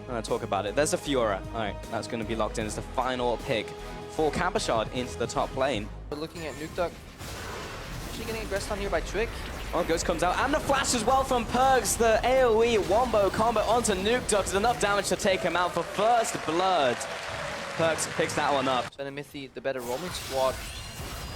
I'm going to talk about it. There's a Fiora. All right, that's going to be locked in as the final pick for Cabochard into the top lane. We're looking at Nukeduck. Actually getting aggressed on here by Trick. Oh, Ghost comes out, and the flash as well from Perkz. The AoE wombo combo onto Nukeduck is enough damage to take him out for first blood. Perkz picks that one up. Shen and mithy, the better roaming squad.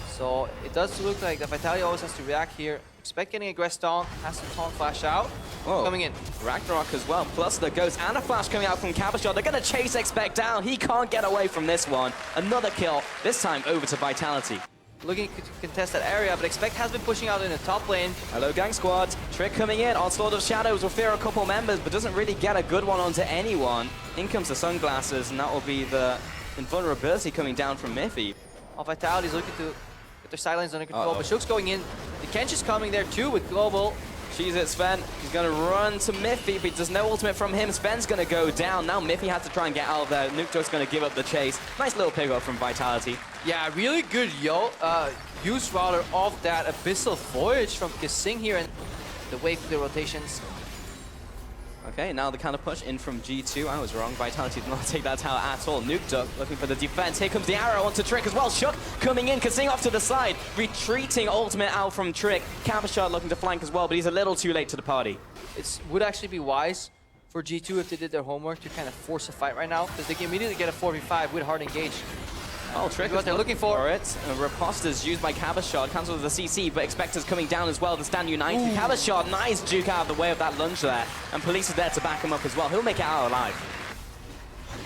So it does look like the Vitality always has to react here. Expect getting aggressed on, has to taunt flash out. Whoa. Coming in. Ragnarok as well, plus the Ghost and a flash coming out from Cabochard. They're going to chase Expect down. He can't get away from this one. Another kill, this time over to Vitality. Looking to contest that area, but Expect has been pushing out in the top lane. Hello, Gang Squad. Trick coming in. Onslaught of Shadows will fear a couple members, but doesn't really get a good one onto anyone. In comes the Sunglasses, and that will be the invulnerability coming down from mithy. Vitality's looking to get their sidelines under control, but Shook's going in. The Kench is coming there too with Global. She's at Zven. He's going to run to mithy, but there's no ultimate from him. Zven's going to go down. Now mithy has to try and get out of there. Nukeduck's going to give up the chase. Nice little pick up from Vitality. Yeah, really good use rather of that Abyssal Voyage from kaSing here, and the wave of the rotations. Okay, now the counter push in from G2. I was wrong. Vitality did not take that tower at all. Nukeduck looking for the defense. Here comes the arrow onto Trick as well. Shook coming in. kaSing off to the side. Retreating ultimate out from Trick. Cabochard looking to flank as well, but he's a little too late to the party. It would actually be wise for G2 if they did their homework to kind of force a fight right now, because they can immediately get a 4v5 with hard engage. Oh, Trick what they're looking for. It. Riposta's used by Cabochard, cancels the CC, but Expector's coming down as well to stand united. Cabochard, nice juke out of the way of that lunge there, and Police is there to back him up as well. He'll make it out alive.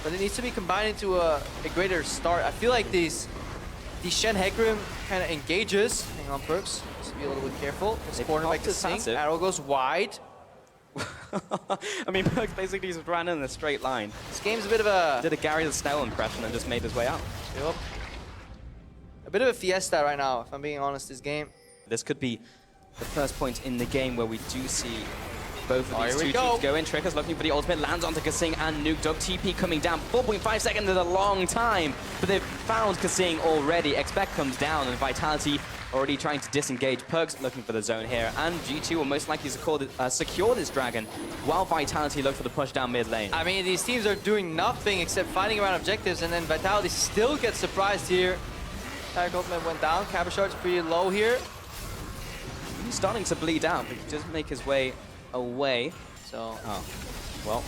But it needs to be combined into a greater start. I feel like these Shen Hecarim kind of engages. Hang on, Perkz. Just be a little bit careful. It's cornered by kaSing. Arrow goes wide. I mean, Perkz basically just ran in a straight line. This game's a bit of a... Did a Gary the Snell impression and just made his way out. Yep. A bit of a fiesta right now, if I'm being honest, this game. This could be the first point in the game where we do see both of these two teams go in. Tricker's looking for the ultimate, lands onto kaSing and Nukeduck. TP coming down. 4.5 seconds is a long time, but they've found kaSing already. Expect comes down, and Vitality already trying to disengage. Perkz looking for the zone here, and G2 will most likely secure this dragon, while Vitality look for the push down mid lane. I mean, these teams are doing nothing except fighting around objectives, and then Vitality still gets surprised here. Taric ultimate went down. Cabochard's pretty low here. He's starting to bleed out, but he does make his way away. So, well.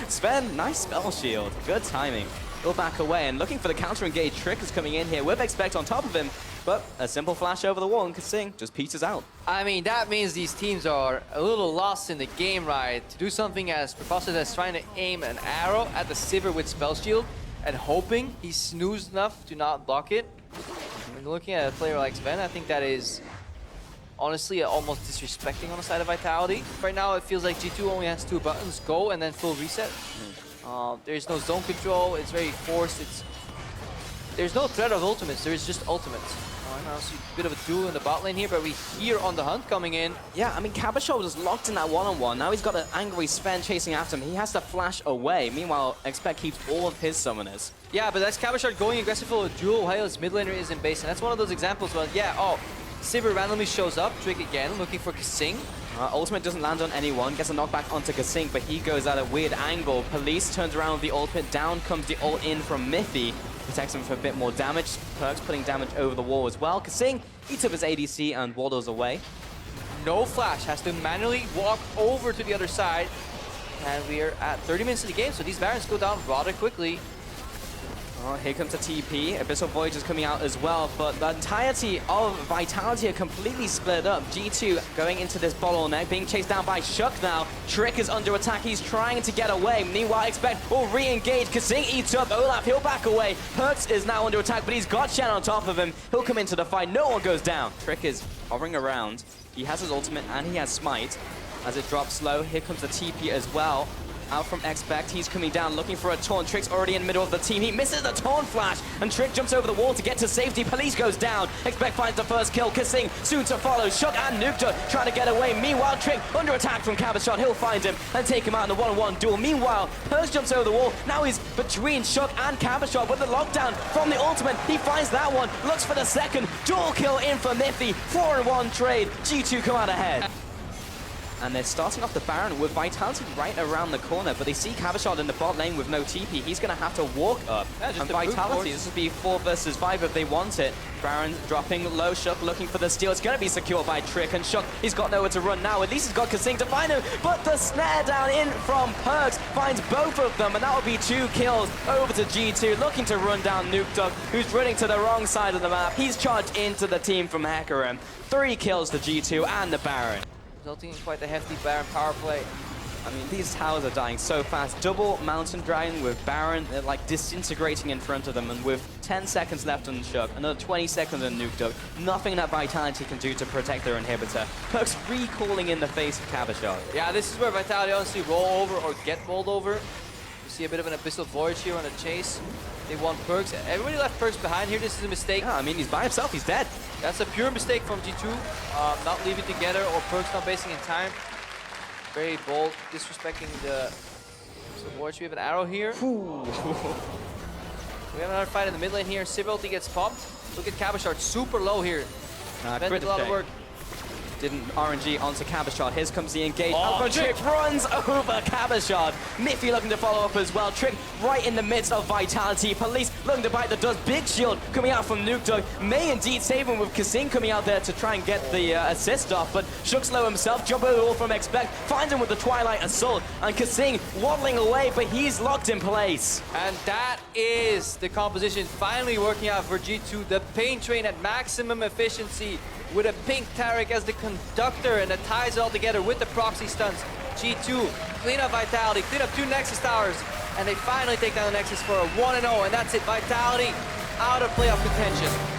Zven, nice spell shield. Good timing. He'll back away, and looking for the counter engage. Trick is coming in here with Expect on top of him, but a simple flash over the wall, and kaSing just peters out. I mean, that means these teams are a little lost in the game, right? To do something as preposterous as trying to aim an arrow at the Sivir with spell shield and hoping he's snoozed enough to not block it. When looking at a player like Zven, I think that is honestly almost disrespecting on the side of Vitality. Right now, it feels like G2 only has 2 buttons, go and then full reset. There's no zone control, it's very forced. There's no threat of ultimates, there is just ultimates. Now see a bit of a duel in the bot lane here, but we hear On the Hunt coming in. Yeah, I mean, Cabochard was locked in that one-on-one. Now he's got an angry Zven chasing after him. He has to flash away. Meanwhile, Expect keeps all of his summoners. Yeah, but that's Cabochard going aggressive for a duel while his mid laner is in base. And that's one of those examples where, Sivir randomly shows up, Trick again, looking for kaSing. Ultimate doesn't land on anyone, gets a knockback onto kaSing, but he goes at a weird angle. Police turns around with the ultimate, down comes the ult in from mithy. Protects him for a bit more damage. Perkz putting damage over the wall as well. kaSing eats up his ADC and waddles away. No flash, has to manually walk over to the other side. And we're at 30 minutes of the game, so these Barons go down rather quickly. Oh, here comes a TP. Abyssal Voyage is coming out as well, but the entirety of Vitality are completely split up. G2 going into this bottleneck, being chased down by Shook now. Trick is under attack. He's trying to get away. Meanwhile, Expect will re-engage. kaSing eats up Olaf. He'll back away. Perkz is now under attack, but he's got Shen on top of him. He'll come into the fight. No one goes down. Trick is hovering around. He has his ultimate and he has Smite. As it drops low, here comes the TP as well. Out from Expect, he's coming down, looking for a taunt. Trick's already in the middle of the team. He misses the taunt flash, and Trick jumps over the wall to get to safety. Police goes down. Expect finds the first kill. kaSing soon to follow. Shook and Nukeduck trying to get away. Meanwhile, Trick under attack from Cabochard. He'll find him and take him out in a 1-on-1 duel. Meanwhile, Perkz jumps over the wall. Now he's between Shook and Cabochard with the lockdown from the ultimate. He finds that one, looks for the second. Dual kill in for mithy. 4-on-1 trade. G2 come out ahead. And they're starting off the Baron with Vitality right around the corner, but they see Cabochard in the bot lane with no TP. He's going to have to walk up. Yeah, just and a brute Vitality, force. this would be 4 versus 5 if they want it. Baron dropping low, Shook looking for the steal. It's going to be secured by Trick, and Shook, he's got nowhere to run now. At least he's got kaSing to find him, but the snare down in from Perkz finds both of them, and that will be 2 kills over to G2, looking to run down Nukeduck, who's running to the wrong side of the map. He's charged into the team from Hecarim. 3 kills to G2 and the Baron. Resulting in quite a hefty Baron power play. I mean, these towers are dying so fast. Double Mountain Dragon with Baron, they're like disintegrating in front of them, and with 10 seconds left on Shook, another 20 seconds on Nukeduck, nothing that Vitality can do to protect their inhibitor. Perkz recalling in the face of Cabochard. Yeah, this is where Vitality honestly roll over or get rolled over. You see a bit of an Abyssal Voyage here on a chase. They want Perkz. Everybody left Perkz behind here. This is a mistake. Yeah, I mean, he's by himself, he's dead. That's a pure mistake from G2. Not leaving together or Perkz not basing in time. Very bold, disrespecting the Voyage. We have an arrow here. We have another fight in the mid lane here. Sivir ulti gets popped. Look at Cabochard, super low here. Zven did a lot of work. Didn't RNG onto Cabochard. Here comes the engage. Oh, Trick runs over Cabochard. mithy looking to follow up as well. Trick right in the midst of Vitality. Police looking to bite the dust. Big shield coming out from Nukeduck. May indeed save him with kaSing coming out there to try and get the assist off, but Shook's low himself. Jumping all from Expect. Finds him with the Twilight Assault. And kaSing waddling away, but he's locked in place. And that is the composition finally working out for G2. The Pain Train at maximum efficiency with a pink Taric as the conductor, and it ties it all together with the proxy stunts. G2 clean up Vitality, clean up 2 Nexus towers, and they finally take down the Nexus for a 1-0, and that's it. Vitality out of playoff contention.